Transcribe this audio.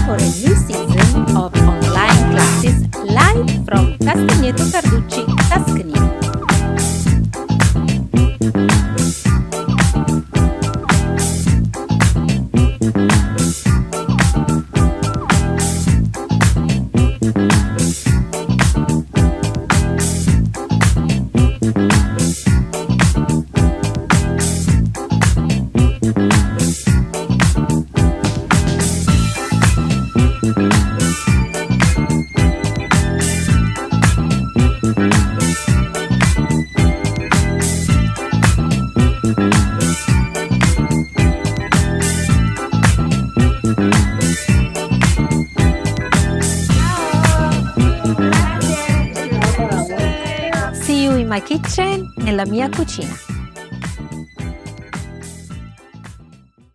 for a new season of online classes live from Castagneto Carducci, Tuscany. See you in my kitchen, nella mia cucina.